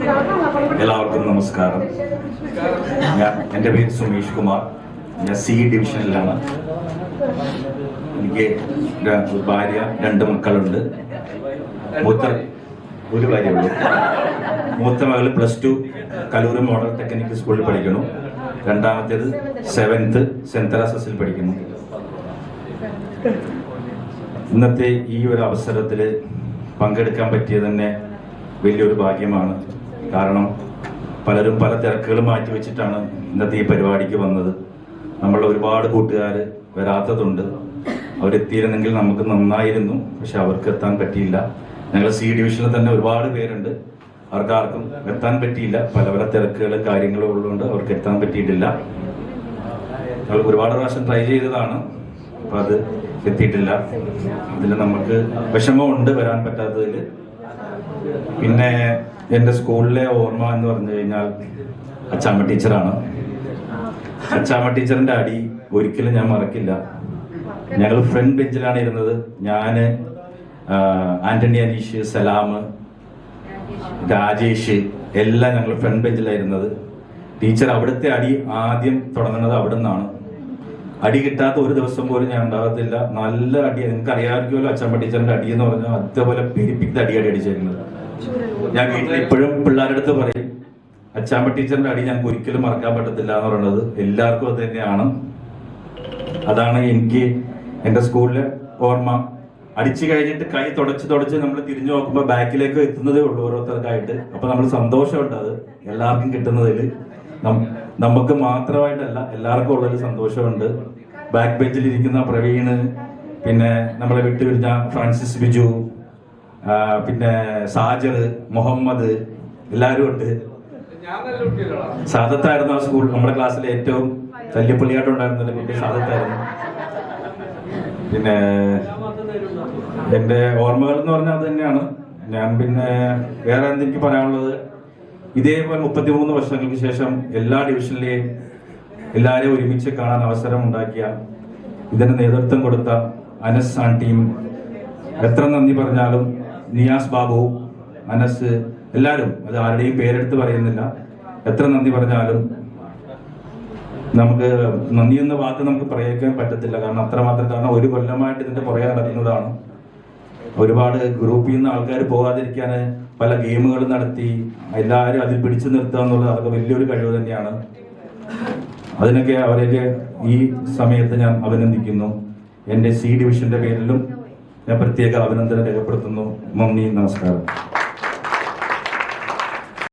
എല്ലാവർക്കും നമസ്കാരം. എൻ്റെ പേര് സുമേഷ് കുമാർ. ഞാൻ സി ഡിവിഷനിലാണ്. എനിക്ക് ഭാര്യ, 2 മക്കളുണ്ട്. ഒരു ഭാര്യയുള്ളൂ. മൂത്ത മകൾ +2 കലൂർ മോഡൽ ടെക്നിക്കൽ സ്കൂളിൽ പഠിക്കുന്നു. രണ്ടാമത്തേത് 7th സെന്റ് തെരേസസിൽ പഠിക്കുന്നു. ഇന്നത്തെ ഈ ഒരു അവസരത്തിൽ പങ്കെടുക്കാൻ പറ്റിയത് തന്നെ വലിയൊരു ഭാഗ്യമാണ്. കാരണം പലരും പല തിരക്കുകളും മാറ്റി വെച്ചിട്ടാണ് ഇന്നത്തെ ഈ പരിപാടിക്ക് വന്നത്. നമ്മളുടെ ഒരുപാട് കൂട്ടുകാർ വരാത്തതുണ്ട്. അവരെത്തിയിരുന്നെങ്കിൽ നമുക്ക് നന്നായിരുന്നു. പക്ഷെ അവർക്ക് എത്താൻ പറ്റിയില്ല. ഞങ്ങൾ സി ഡിവിഷനിൽ തന്നെ ഒരുപാട് പേരുണ്ട്. അവർക്കാർക്കും എത്താൻ പറ്റിയില്ല. പല പല തിരക്കുകളും കാര്യങ്ങളും ഉള്ളതുകൊണ്ട് അവർക്ക് എത്താൻ പറ്റിയിട്ടില്ല. ഞങ്ങൾ ഒരുപാട് പ്രാവശ്യം ട്രൈ ചെയ്തതാണ്. അപ്പം അത് എത്തിയിട്ടില്ല. അതിൽ നമുക്ക് വിഷമമുണ്ട് വരാൻ പറ്റാത്തതിൽ. പിന്നെ എൻ്റെ സ്കൂളിലെ ഓർമ്മ എന്ന് പറഞ്ഞു കഴിഞ്ഞാൽ അച്ചാമ്മ ടീച്ചറാണ്. അച്ചാമ്മ ടീച്ചറിൻ്റെ അടി ഒരിക്കലും ഞാൻ മറക്കില്ല. ഞങ്ങൾ ഫ്രണ്ട് ബെഞ്ചിലാണ് ഇരുന്നത്. ഞാൻ, ആന്റണി അനീഷ്, സലാം, രാജേഷ് എല്ലാം ഞങ്ങൾ ഫ്രണ്ട് ബെഞ്ചിലായിരുന്നത്. ടീച്ചർ അവിടുത്തെ അടി ആദ്യം തുടങ്ങുന്നത് അവിടെ നിന്നാണ്. അടി കിട്ടാത്ത ഒരു ദിവസം പോലും ഞാൻ ഉണ്ടാകത്തില്ല. നല്ല അടി. നിങ്ങൾക്ക് അറിയാമായിരിക്കുമല്ലോ അച്ചാമ്മ ടീച്ചറിന്റെ അടി എന്ന് പറഞ്ഞാൽ അതേപോലെ പെരിപ്പിക്കുന്ന അടിയാണ് അടിച്ചിരുന്നത്. ഞാൻ വീട്ടിൽ ഇപ്പോഴും പിള്ളേരുടെ അടുത്ത് പറയും, അച്ചാമ്മ ടീച്ചറിന്റെ അടി ഞങ്ങൾക്ക് ഒരിക്കലും മറക്കാൻ പറ്റത്തില്ല എന്ന് പറയുന്നത്. എല്ലാവർക്കും അത് തന്നെയാണ്. അതാണ് എനിക്ക് എൻ്റെ സ്കൂളിലെ ഓർമ്മ. അടിച്ചു കഴിഞ്ഞിട്ട് കൈ തുടച്ച് നമ്മൾ തിരിഞ്ഞു നോക്കുമ്പോൾ ബാക്കിലേക്ക് എത്തുന്നതേ ഉള്ളൂ ഓരോരുത്തർക്കായിട്ട്. അപ്പൊ നമ്മൾ സന്തോഷമുണ്ട്. അത് എല്ലാവർക്കും കിട്ടുന്നതിൽ നമുക്ക് മാത്രമായിട്ടല്ല, എല്ലാവർക്കും ഉള്ളൊരു സന്തോഷമുണ്ട്. ബാക്ക് ബെഞ്ചിൽ ഇരിക്കുന്ന പ്രവീണ്, പിന്നെ നമ്മളെ വിട്ടുപിരിഞ്ഞ ഫ്രാൻസിസ് ബിജു, പിന്നെ സാജർ, മുഹമ്മദ്, എല്ലാവരും ഉണ്ട്. സാദത്തായിരുന്നു ആ സ്കൂൾ. നമ്മുടെ ക്ലാസ്സിലെ ഏറ്റവും തല്ലിപ്പൊളിയായിട്ടുണ്ടായിരുന്ന കുട്ടി സാദത്തായിരുന്നു. പിന്നെ എൻ്റെ ഓർമ്മകൾ എന്ന് പറഞ്ഞാൽ അത് തന്നെയാണ്. ഞാൻ പിന്നെ വേറെ എന്തെനിക്ക് പറയാനുള്ളത്, ഇതേപോലെ 33 വർഷങ്ങൾക്ക് ശേഷം എല്ലാ ഡിവിഷനിലെയും എല്ലാവരെയും ഒരുമിച്ച് കാണാൻ അവസരം ഉണ്ടാക്കിയ, ഇതിന് നേതൃത്വം കൊടുത്ത അനസ് ആൻറ്റിയും, എത്ര നന്ദി പറഞ്ഞാലും, നിയാസ് ബാബു, അനസ്, എല്ലാവരും, അത് ആരുടെയും പേരെടുത്ത് പറയുന്നില്ല, എത്ര നന്ദി പറഞ്ഞാലും നമുക്ക് നന്ദി എന്ന വാക്ക് നമുക്ക് പ്രയോഗിക്കാൻ പറ്റത്തില്ല. കാരണം അത്രമാത്രം. കാരണം 1 കൊല്ലമായിട്ട് ഇതിന്റെ പുറകെ നടക്കുന്നതാണ്. ഒരുപാട് ഗ്രൂപ്പിൽ നിന്ന് ആൾക്കാർ പോകാതിരിക്കാൻ പല ഗെയിമുകൾ നടത്തി എല്ലാവരും അതിൽ പിടിച്ചു നിർത്തുക എന്നുള്ളത് അതൊക്കെ വലിയൊരു കഴിവ് തന്നെയാണ്. അതിനൊക്കെ അവരെയൊക്കെ ഈ സമയത്ത് ഞാൻ അഭിനന്ദിക്കുന്നു. എൻ്റെ സി ഡിവിഷന്റെ പേരിലും ഞാൻ പ്രത്യേക അഭിനന്ദനം രേഖപ്പെടുത്തുന്നു. നന്ദി, നമസ്കാരം.